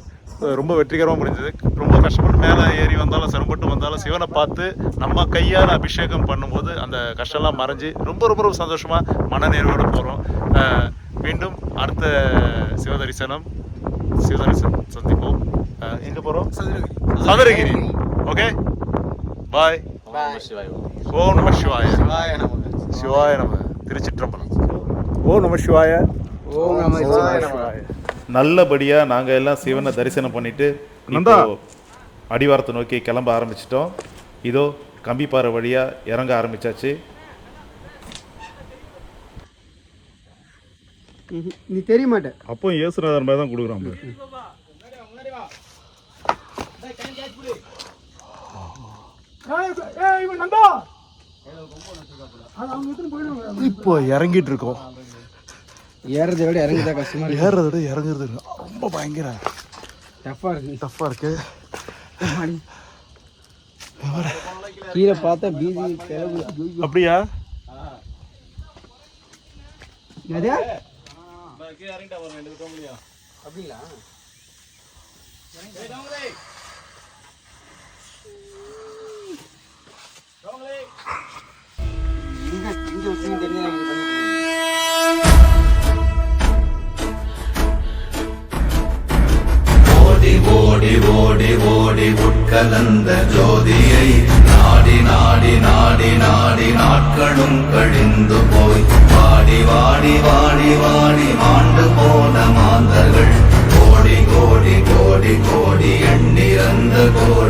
ரொம்ப வெற்றிகரமாக முடிஞ்சது. ரொம்ப கஷ்டப்பட்டு மேலே ஏறி வந்தாலும் சிரமப்பட்டு வந்தாலும் சிவனை பார்த்து நம்ம கையால் அபிஷேகம் பண்ணும்போது அந்த கஷ்டம்லாம் மறைஞ்சு ரொம்ப ரொம்ப ரொம்ப சந்தோஷமாக மனநிறைவோடு போகிறோம். மீண்டும் அடுத்த சிவதரிசனம் சந்திப்போம். எங்கே போகிறோம்? சதுரகிரி. ஓகே, பாய். ஓம் நம சிவாய. சிவாய நம. திருச்சிற்றம்பலம். ஓம் நம சிவாய. ஓம் நம சிவாய. நல்லபடியாக நாங்கள் எல்லாம் சிவனை தரிசனம் பண்ணிவிட்டு அடிவாரத்தை நோக்கி கிளம்ப ஆரம்பிச்சிட்டோம். இதோ கம்பிப்பாறை வழியாக இறங்க ஆரம்பித்தாச்சு. நீ தெரிய மாட்டேன். அப்போ இயேசுநாதர் மாதிரி தான் கொடுக்குறான். இப்போ இறங்கிட்டு இருக்கோம். ஏறதை விட இறங்குதா கஷ்டமா இருக்கு. ஏறதை விட இறங்குறது ரொம்ப பயங்கர டஃப்பாக இருக்கு. கீழே பார்த்தா பீதி. அப்படியா? அப்படிங்களா? ஓடி ஓடி ஓடி ஓடி உட்கலந்த ஜோதியை நாடி நாடி நாடி நாடி நாட்களும் கழிந்து போய் வாடி வாடி வாடி வாடி ஆண்டு போன மாந்தர்கள் கோடி கோடி கோடி கோடி எண்ணிறந்த கோடி